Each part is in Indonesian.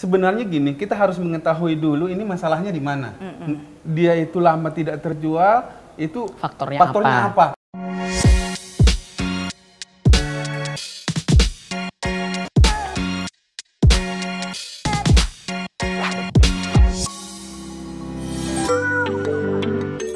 sebenarnya gini, kita harus mengetahui dulu ini masalahnya di mana. Dia itu lama tidak terjual, itu faktornya apa?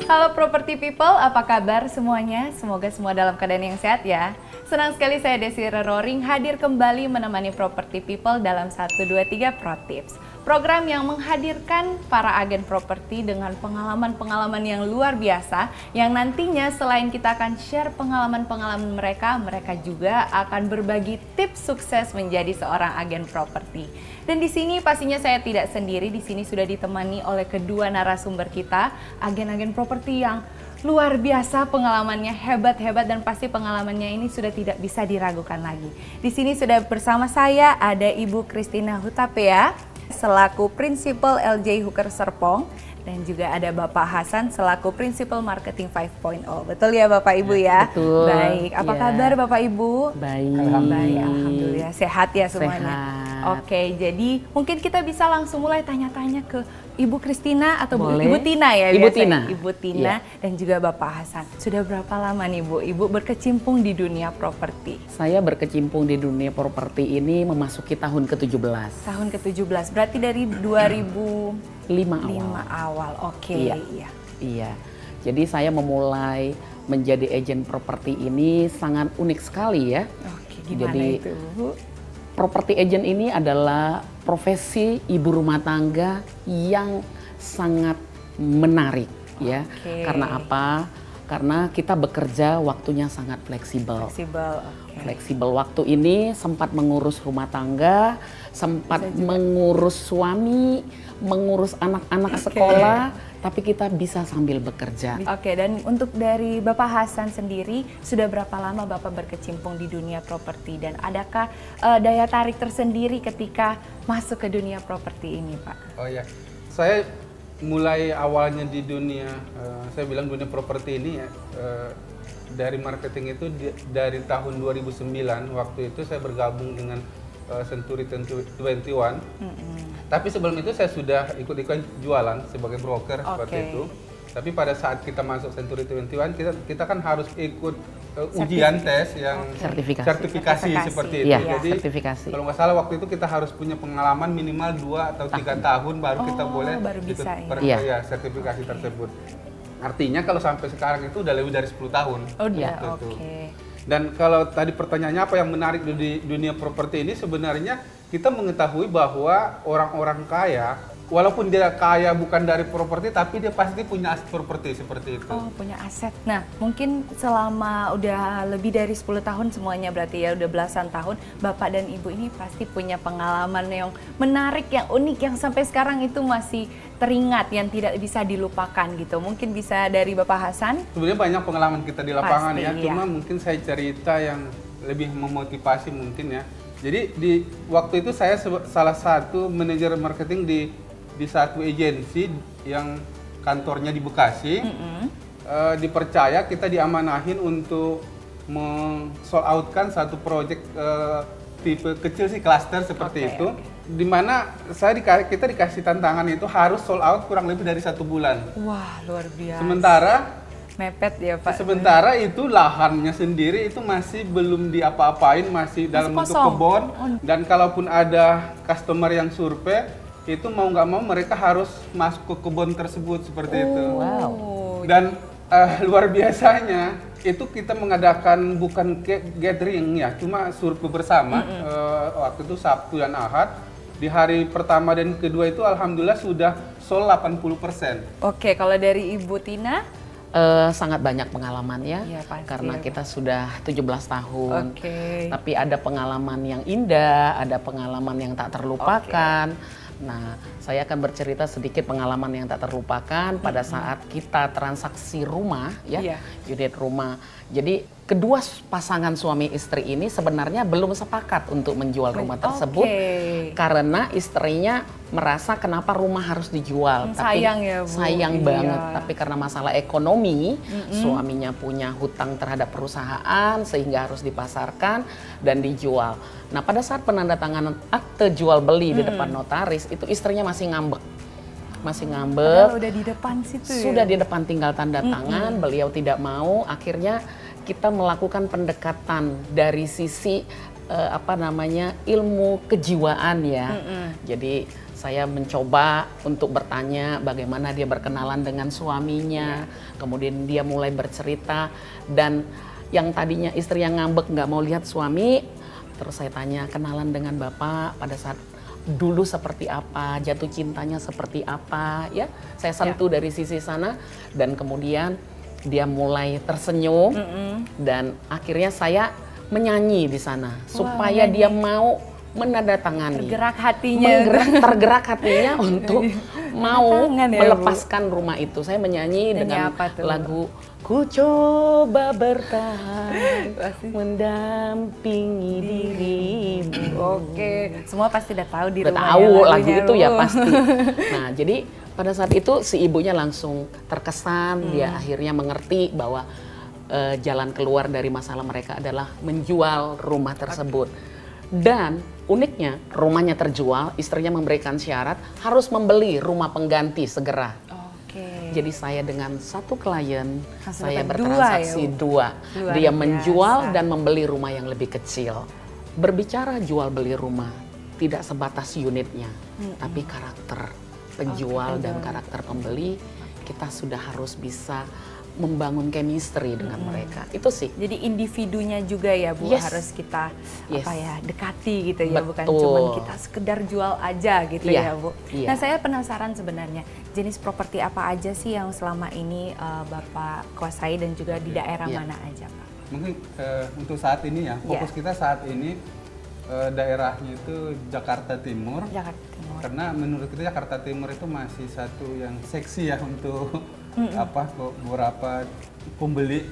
Halo Property People, apa kabar semuanya? Semoga semua dalam keadaan yang sehat ya. Senang sekali saya Desire Roring hadir kembali menemani Property People dalam 123 Pro Tips. Program yang menghadirkan para agen properti dengan pengalaman-pengalaman yang luar biasa yang nantinya selain kita akan share pengalaman-pengalaman mereka, mereka juga akan berbagi tips sukses menjadi seorang agen properti. Dan di sini pastinya saya tidak sendiri, di sini sudah ditemani oleh kedua narasumber kita, agen-agen properti yang luar biasa pengalamannya, hebat-hebat, dan pasti pengalamannya ini sudah tidak bisa diragukan lagi. Di sini sudah bersama saya ada Ibu Christina Hutapea selaku Principal LJ Hooker Serpong, dan juga ada Bapak Hasan selaku Principal Marketing 5.0. Betul ya Bapak Ibu ya? Betul. Baik, apa kabar Bapak Ibu? Baik. Baik, alhamdulillah. Sehat ya semuanya? Sehat. Oke, jadi mungkin kita bisa langsung mulai tanya-tanya ke Ibu Christina atau Boleh. Ibu Tina ya? Ibu biasanya. Tina. Ibu Tina dan juga Bapak Hasan. Sudah berapa lama nih Bu, Ibu berkecimpung di dunia properti? Saya berkecimpung di dunia properti ini memasuki tahun ke-17. Tahun ke-17, berarti dari 2005 awal. Oke, Iya. Iya. Jadi saya memulai menjadi agen properti ini sangat unik sekali ya. Oke, gimana Jadi, itu Bu? Property agent ini adalah profesi ibu rumah tangga yang sangat menarik ya. Oke. Karena apa? Karena kita bekerja waktunya sangat fleksibel. Fleksibel waktu ini sempat mengurus rumah tangga, sempat mengurus suami, mengurus anak-anak sekolah, tapi kita bisa sambil bekerja. Oke, dan untuk dari Bapak Hasan sendiri, sudah berapa lama Bapak berkecimpung di dunia properti, dan adakah daya tarik tersendiri ketika masuk ke dunia properti ini, Pak? Oh ya, saya mulai awalnya di dunia, saya bilang dunia properti ini ya, dari marketing itu dari tahun 2009, waktu itu saya bergabung dengan Century 21. Tapi sebelum itu saya sudah ikut-ikutan jualan sebagai broker seperti itu. Tapi pada saat kita masuk Century 21, kita kan harus ikut ujian tes yang sertifikasi seperti itu. Iya, Jadi sertifikasi. kalau nggak salah waktu itu kita harus punya pengalaman minimal 2 atau 3 tahun baru kita boleh ikut sertifikasi tersebut. Artinya kalau sampai sekarang itu udah lebih dari 10 tahun. Oh iya, Dan kalau tadi pertanyaannya apa yang menarik di dunia properti ini, sebenarnya kita mengetahui bahwa orang-orang kaya, walaupun dia kaya bukan dari properti, tapi dia pasti punya aset properti seperti itu. Oh, punya aset. Nah, mungkin selama udah lebih dari 10 tahun semuanya berarti ya, udah belasan tahun, Bapak dan Ibu ini pasti punya pengalaman yang menarik, yang unik, yang sampai sekarang itu masih teringat, yang tidak bisa dilupakan gitu. Mungkin bisa dari Bapak Hasan? Sebenarnya banyak pengalaman kita di lapangan Pasti, cuma mungkin saya cerita yang lebih memotivasi mungkin ya. Jadi di waktu itu saya salah satu manajer marketing di satu agensi yang kantornya di Bekasi. Dipercaya, kita diamanahin untuk sold outkan satu proyek tipe kecil sih, cluster seperti itu. Dimana kita dikasih tantangan itu harus sold out kurang lebih dari 1 bulan. Wah, luar biasa. Sementara mepet ya Pak. Sementara itu lahannya sendiri itu masih belum diapa-apain, masih dalam bentuk kebun. Dan kalaupun ada customer yang survei, itu mau nggak mau mereka harus masuk ke kebun tersebut seperti itu. Wow. Dan luar biasanya itu kita mengadakan bukan gathering ya, cuma survei bersama. Waktu itu Sabtu dan Ahad. Di hari pertama dan kedua itu alhamdulillah sudah sold 80%. Oke, kalau dari Ibu Tina? Sangat banyak pengalamannya, karena kita sudah 17 tahun. Tapi ada pengalaman yang indah, ada pengalaman yang tak terlupakan. Nah, saya akan bercerita sedikit pengalaman yang tak terlupakan pada saat kita transaksi rumah, ya, unit rumah. Jadi kedua pasangan suami istri ini sebenarnya belum sepakat untuk menjual rumah tersebut karena istrinya merasa kenapa rumah harus dijual. Sayang ya Bu. Sayang banget, tapi karena masalah ekonomi, suaminya punya hutang terhadap perusahaan sehingga harus dipasarkan dan dijual. Nah, pada saat penandatanganan akte jual beli di depan notaris, itu istrinya masih ngambek. Padahal udah di depan situ ya? Sudah di depan, tinggal tanda tangan, beliau tidak mau, akhirnya kita melakukan pendekatan dari sisi ilmu kejiwaan ya. Jadi saya mencoba untuk bertanya bagaimana dia berkenalan dengan suaminya, kemudian dia mulai bercerita, dan yang tadinya istri yang ngambek nggak mau lihat suami, terus saya tanya kenalan dengan bapak pada saat dulu seperti apa, jatuh cintanya seperti apa ya. Saya sentuh dari sisi sana dan kemudian dia mulai tersenyum dan akhirnya saya menyanyi di sana supaya dia mau menandatangani. Tergerak hatinya untuk mau melepaskan rumah itu. Saya menyanyi dengan lagu Ku coba bertahan mendampingi dirimu. Oke, semua pasti udah tahu di rumah. Tahu lagu itu ya pasti. Nah, jadi pada saat itu si ibunya langsung terkesan, dia akhirnya mengerti bahwa jalan keluar dari masalah mereka adalah menjual rumah tersebut. Dan uniknya rumahnya terjual, istrinya memberikan syarat harus membeli rumah pengganti segera. Jadi saya dengan satu klien, saya bertransaksi dua. Dia menjual dan membeli rumah yang lebih kecil. Berbicara jual beli rumah, tidak sebatas unitnya, tapi karakter penjual dan karakter pembeli, kita sudah harus bisa membangun chemistry dengan mereka. Itu sih. Jadi individunya juga ya Bu, harus kita dekati gitu ya, bukan cuma kita sekedar jual aja gitu ya Bu. Nah, saya penasaran sebenarnya jenis properti apa aja sih yang selama ini Bapak kuasai dan juga di daerah mana aja Pak? Mungkin untuk saat ini ya, fokus kita saat ini daerahnya itu Jakarta Timur. Karena menurut kita Jakarta Timur itu masih satu yang seksi ya untuk beberapa pembeli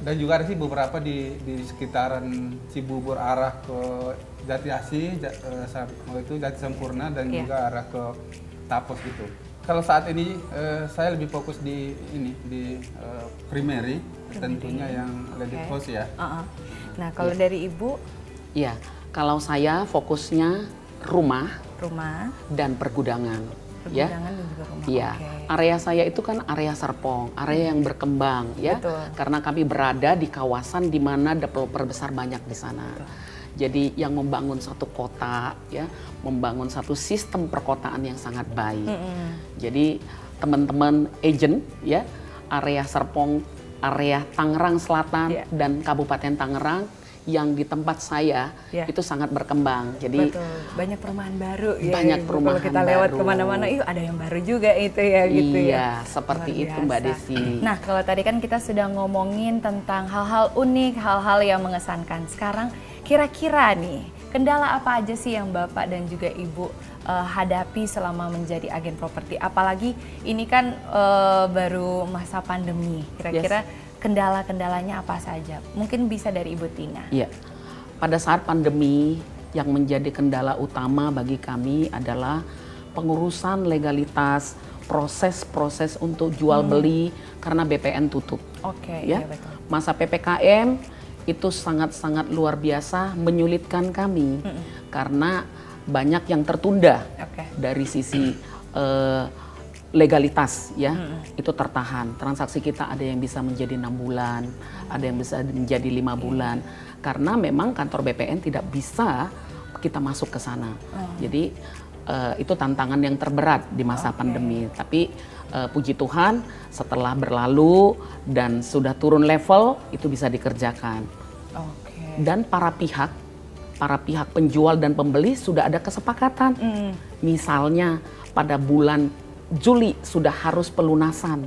dan juga ada sih beberapa di sekitaran Cibubur arah ke Jati Asih, itu Jati Sempurna dan juga arah ke Tapos gitu. Kalau saat ini saya lebih fokus di primary, tentunya yang landed house ya. Nah, kalau dari Ibu? Ya, kalau saya fokusnya rumah dan pergudangan. Dan juga rumah. Iya, area saya itu kan area Serpong, area yang berkembang ya. Karena kami berada di kawasan di mana developer besar banyak di sana. Jadi yang membangun satu kota ya, membangun satu sistem perkotaan yang sangat baik. Jadi teman-teman agent ya, area Serpong, area Tangerang Selatan dan Kabupaten Tangerang yang di tempat saya itu sangat berkembang. Jadi banyak perumahan baru ya. Banyak perumahan kalau kita lewat kemana-mana, ada yang baru juga itu ya gitu ya. Iya, seperti itu Mbak Desi. Nah, kalau tadi kan kita sudah ngomongin tentang hal-hal unik, hal-hal yang mengesankan. Sekarang kira-kira nih, kendala apa aja sih yang Bapak dan juga Ibu hadapi selama menjadi agen properti? Apalagi ini kan baru masa pandemi. Kira-kira kendala-kendalanya apa saja? Mungkin bisa dari Ibu Tina. Iya, pada saat pandemi yang menjadi kendala utama bagi kami adalah pengurusan legalitas, proses-proses untuk jual beli karena BPN tutup. Iya betul. Masa PPKM itu sangat-sangat luar biasa menyulitkan kami karena banyak yang tertunda dari sisi legalitas ya, itu tertahan. Transaksi kita ada yang bisa menjadi 6 bulan, ada yang bisa menjadi 5 bulan, karena memang kantor BPN tidak bisa kita masuk ke sana. Jadi itu tantangan yang terberat di masa pandemi. Tapi puji Tuhan setelah berlalu dan sudah turun level, itu bisa dikerjakan. Dan para pihak penjual dan pembeli sudah ada kesepakatan. Misalnya pada bulan Juli sudah harus pelunasan,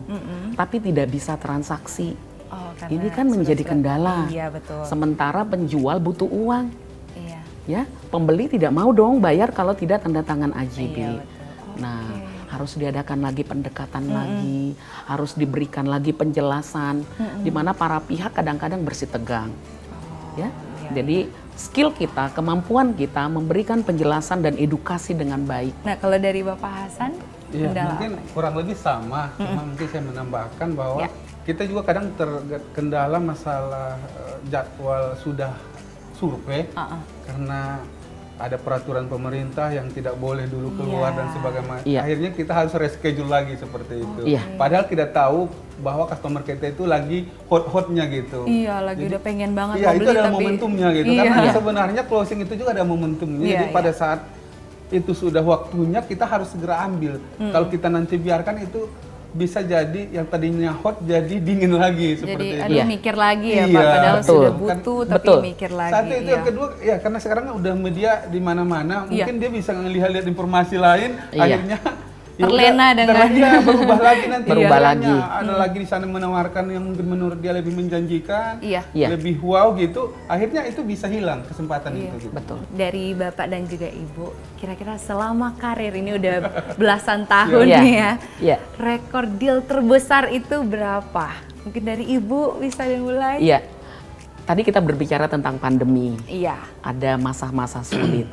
tapi tidak bisa transaksi. Ini kan menjadi kendala. Sementara penjual butuh uang, ya pembeli tidak mau dong bayar kalau tidak tanda tangan AJB. Nah, harus diadakan lagi pendekatan lagi, harus diberikan lagi penjelasan, di mana para pihak kadang-kadang bersitegang. Ya, jadi skill kita, kemampuan kita memberikan penjelasan dan edukasi dengan baik. Nah, kalau dari Bapak Hasan, ya, mungkin kurang lebih sama, cuma mungkin saya menambahkan bahwa kita juga kadang terkendala masalah jadwal sudah survei karena ada peraturan pemerintah yang tidak boleh dulu keluar dan sebagainya. Akhirnya kita harus reschedule lagi seperti itu. Padahal kita tahu bahwa customer kita itu lagi hot-hotnya gitu. Iya, lagi udah pengen banget mau beli. Iya, itu adalah momentumnya gitu. Karena sebenarnya closing itu juga ada momentumnya. Jadi pada saat itu sudah waktunya kita harus segera ambil. Kalau kita nanti biarkan itu bisa jadi yang tadinya hot jadi dingin lagi seperti itu. Jadi mikir lagi ya Pak, padahal sudah butuh tapi mikir lagi. Satu itu, yang kedua ya karena sekarang udah media di mana-mana, mungkin dia bisa ngelihat informasi lain, akhirnya terlena dengan berubah lagi nanti. Berubah lagi. Ada lagi di sana menawarkan yang mungkin menurut dia lebih menjanjikan, lebih wow gitu. Akhirnya itu bisa hilang kesempatan itu. Gitu. Betul. Dari Bapak dan juga Ibu, kira-kira selama karir ini udah belasan tahun nih ya. Rekor deal terbesar itu berapa? Mungkin dari Ibu bisa dimulai. Iya. Tadi kita berbicara tentang pandemi. Iya. Ada masa-masa sulit.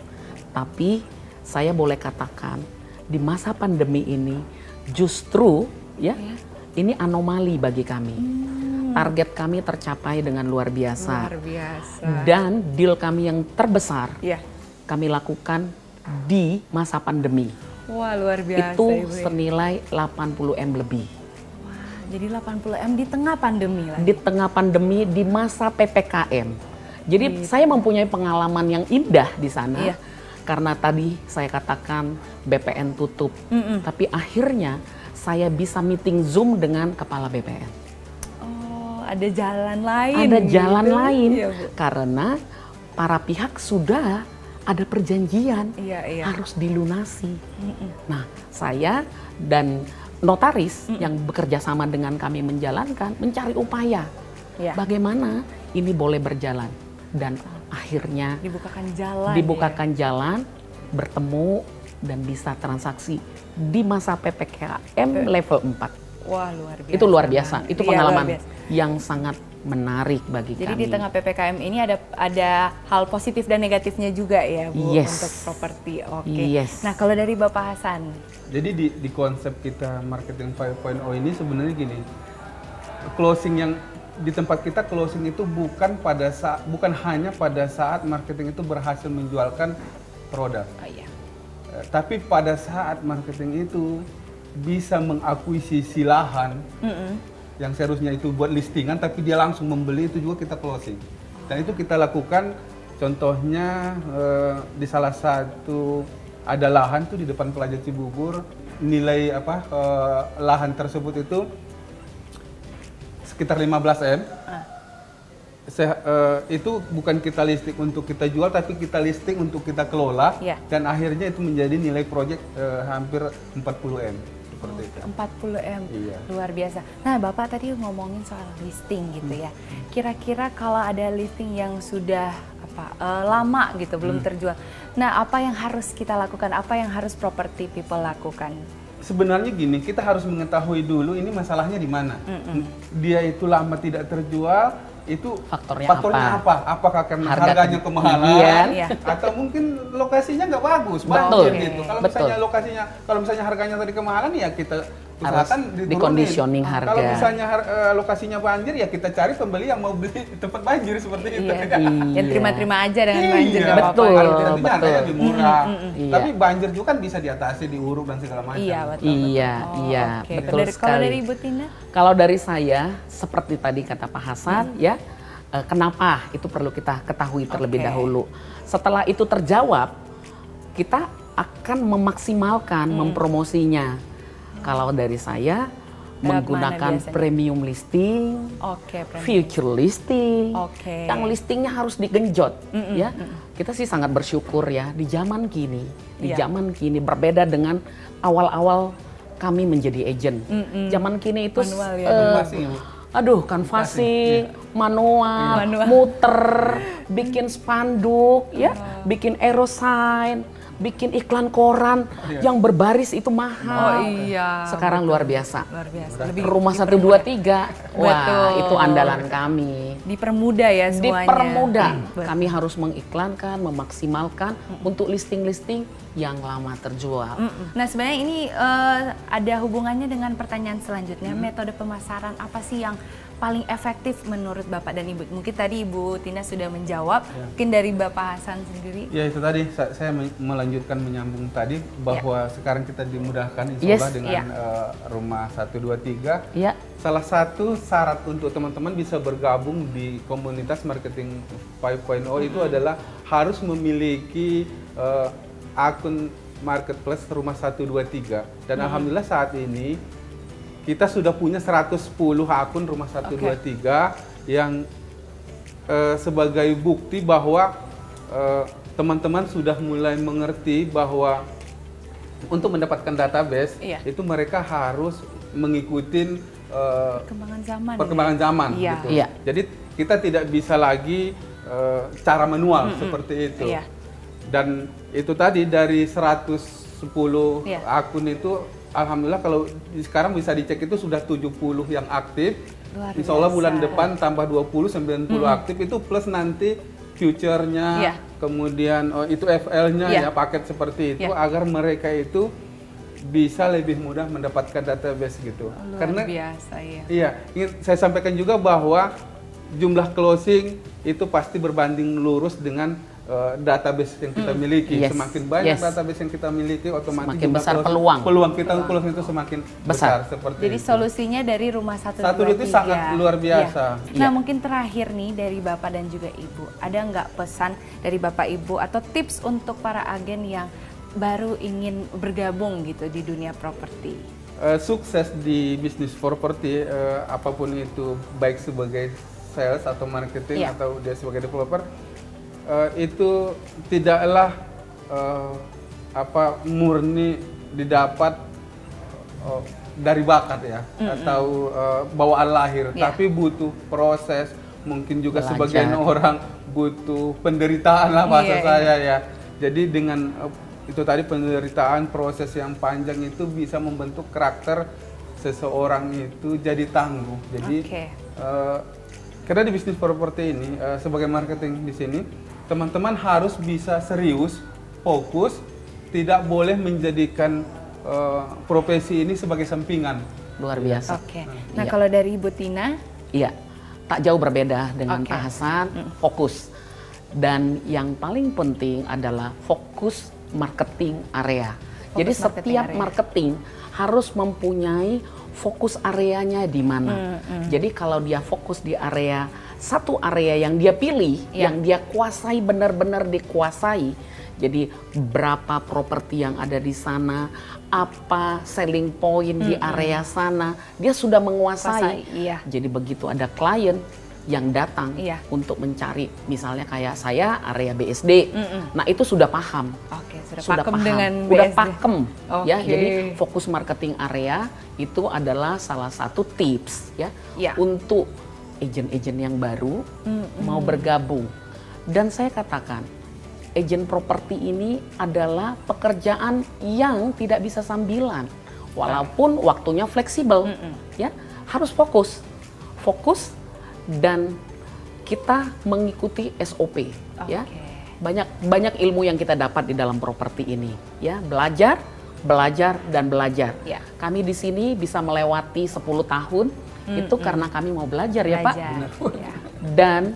Tapi saya boleh katakan di masa pandemi ini justru ini anomali bagi kami. Target kami tercapai dengan luar biasa. Luar biasa. Dan deal kami yang terbesar kami lakukan di masa pandemi. Wah, luar biasa. Itu senilai 80M lebih. Wah, jadi 80M di tengah pandemi lagi. Di tengah pandemi di masa PPKM. Jadi saya mempunyai pengalaman yang indah di sana. Karena tadi saya katakan BPN tutup, tapi akhirnya saya bisa meeting Zoom dengan kepala BPN. Oh, ada jalan lain. Ada jalan lain, iya, Bu. karena para pihak sudah ada perjanjian harus dilunasi. Nah, saya dan notaris yang bekerja sama dengan kami menjalankan, mencari upaya bagaimana ini boleh berjalan. Dan akhirnya dibukakan jalan, bertemu dan bisa transaksi di masa PPKM level 4. Wah, luar biasa. Itu luar biasa. Itu pengalaman yang sangat menarik bagi kami. Jadi di tengah PPKM ini ada hal positif dan negatifnya juga ya, Bu, untuk properti. Oke. Nah, kalau dari Bapak Hasan. Jadi di konsep kita marketing 5.0 ini sebenarnya gini. Closing yang di tempat kita closing itu bukan hanya pada saat marketing itu berhasil menjualkan produk. Tapi pada saat marketing itu bisa mengakuisisi lahan yang seharusnya itu buat listingan tapi dia langsung membeli, itu juga kita closing. Dan itu kita lakukan contohnya di salah satu ada lahan tuh di depan Plaza Cibubur, nilai lahan tersebut itu sekitar 15M. Itu bukan kita listing untuk kita jual, tapi kita listing untuk kita kelola. Dan akhirnya itu menjadi nilai proyek hampir 40M. Seperti itu. 40M, luar biasa. Nah, Bapak tadi ngomongin soal listing gitu ya. Kira-kira kalau ada listing yang sudah lama gitu, belum terjual. Nah, apa yang harus kita lakukan? Apa yang harus property people lakukan? Sebenarnya gini, kita harus mengetahui dulu ini masalahnya di mana. Dia itu lama tidak terjual, itu faktornya apa? Apakah karena harganya kemahalan atau mungkin lokasinya nggak bagus, banjir gitu. Kalau misalnya harganya tadi kemahalan ya kita usahakan dikondisioning harga. Kalau misalnya lokasinya banjir ya kita cari pembeli yang mau beli di tempat banjir seperti itu. Yang terima-terima aja dengan banjir. Betul. Tentunya harganya lebih murah. Tapi banjir juga kan bisa diatasi, diuruk dan segala macam. Iya, betul sekali. Kalau dari Ibu Tina? Kalau dari saya, seperti tadi kata Pak Hasan, kenapa itu perlu kita ketahui terlebih dahulu. Setelah itu terjawab, kita akan memaksimalkan mempromosinya. Kalau dari saya menggunakan premium listing, future listing, yang listingnya harus digenjot, Kita sih sangat bersyukur ya di zaman kini, zaman kini berbeda dengan awal-awal kami menjadi agent. Zaman kini itu kanvasing, manual, muter, bikin spanduk, bikin aerosign, bikin iklan koran yang berbaris itu mahal. Oh iya. Sekarang luar biasa. Luar biasa. Rumah 123, wah itu andalan kami. Dipermudah ya semuanya. Dipermudah. Kami harus mengiklankan, memaksimalkan untuk listing-listing yang lama terjual. Nah sebenarnya ini ada hubungannya dengan pertanyaan selanjutnya. Metode pemasaran apa sih yang paling efektif menurut Bapak dan Ibu? Mungkin tadi Ibu Tina sudah menjawab, mungkin dari Bapak Hasan sendiri. Ya itu tadi, saya melanjutkan menyambung tadi bahwa sekarang kita dimudahkan insya Allah dengan rumah 123. Salah satu syarat untuk teman-teman bisa bergabung di komunitas marketing 5.0 itu adalah harus memiliki akun marketplace rumah 123. Dan alhamdulillah saat ini kita sudah punya 110 akun rumah 123 yang sebagai bukti bahwa teman-teman sudah mulai mengerti bahwa untuk mendapatkan database itu mereka harus mengikuti perkembangan zaman. Gitu. Jadi kita tidak bisa lagi cara manual seperti itu. Dan itu tadi dari 110 akun itu alhamdulillah kalau sekarang bisa dicek itu sudah 70 yang aktif. Insya Allah bulan depan tambah 20, 90 aktif itu plus nanti future-nya, kemudian itu FL-nya ya paket seperti itu agar mereka itu bisa lebih mudah mendapatkan database gitu. Karena biasa ya. Iya, ingin saya sampaikan juga bahwa jumlah closing itu pasti berbanding lurus dengan database yang kita miliki. Semakin banyak database yang kita miliki, otomatis semakin besar peluang kita closing itu semakin besar. Seperti jadi itu. Solusinya dari rumah 123 itu sangat luar biasa. Nah mungkin terakhir nih dari Bapak dan juga Ibu, ada nggak pesan dari Bapak Ibu atau tips untuk para agen yang baru ingin bergabung gitu di dunia properti? Sukses di bisnis properti apapun itu, baik sebagai sales atau marketing atau dia sebagai developer, itu tidaklah murni didapat dari bakat ya atau bawaan lahir, tapi butuh proses, mungkin juga sebagian orang butuh penderitaan lah bahasa saya ya. Jadi dengan itu tadi penderitaan, proses yang panjang itu bisa membentuk karakter seseorang itu jadi tangguh. Jadi karena di bisnis properti ini sebagai marketing di sini teman-teman harus bisa serius, fokus, tidak boleh menjadikan profesi ini sebagai sampingan. Luar biasa. Nah kalau dari Ibu Tina? Iya, tak jauh berbeda dengan Pak Hasan, fokus. Dan yang paling penting adalah fokus marketing area. Jadi setiap marketing harus mempunyai fokus areanya di mana. Jadi kalau dia fokus di area, satu area yang dia pilih, yang dia kuasai, benar-benar dikuasai. Jadi berapa properti yang ada di sana, apa selling point di area sana, dia sudah menguasai. Jadi begitu ada klien yang datang untuk mencari, misalnya kayak saya area BSD, nah itu sudah paham, sudah paham dengan udah pakem, ya. Jadi fokus marketing area itu adalah salah satu tips ya untuk agen-agen yang baru mau bergabung. Dan saya katakan, agen properti ini adalah pekerjaan yang tidak bisa sambilan, walaupun waktunya fleksibel, ya harus fokus, dan kita mengikuti SOP, ya. Banyak ilmu yang kita dapat di dalam properti ini, ya. Belajar, dan belajar. Kami di sini bisa melewati 10 tahun, itu karena kami mau belajar ya Pak. Dan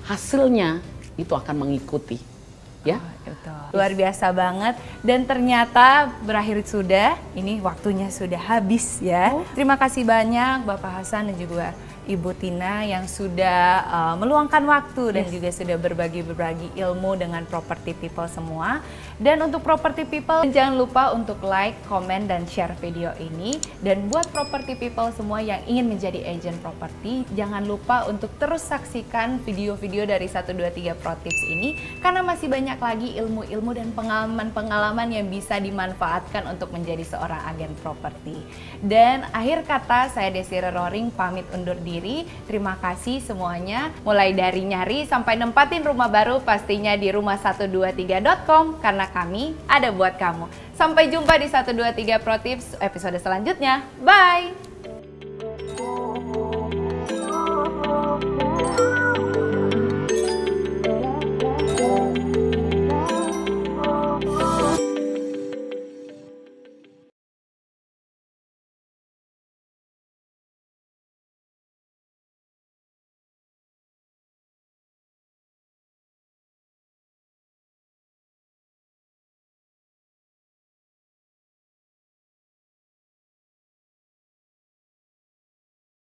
hasilnya itu akan mengikuti. Ya, luar biasa banget, dan ternyata berakhir sudah, ini waktunya sudah habis ya. Terima kasih banyak Bapak Hasan dan juga Ibu Tina yang sudah meluangkan waktu dan juga sudah berbagi ilmu dengan Property People semua. Dan untuk Property People, jangan lupa untuk like, komen, dan share video ini. Dan buat Property People semua yang ingin menjadi agent properti, jangan lupa untuk terus saksikan video-video dari 123 Pro Tips ini, karena masih banyak lagi ilmu-ilmu dan pengalaman-pengalaman yang bisa dimanfaatkan untuk menjadi seorang agen properti. Dan akhir kata, saya Desire Roring pamit undur diri. diri. Terima kasih semuanya, mulai dari nyari sampai nempatin rumah baru pastinya di rumah123.com karena kami ada buat kamu. Sampai jumpa di 123 Pro Tips episode selanjutnya. Bye!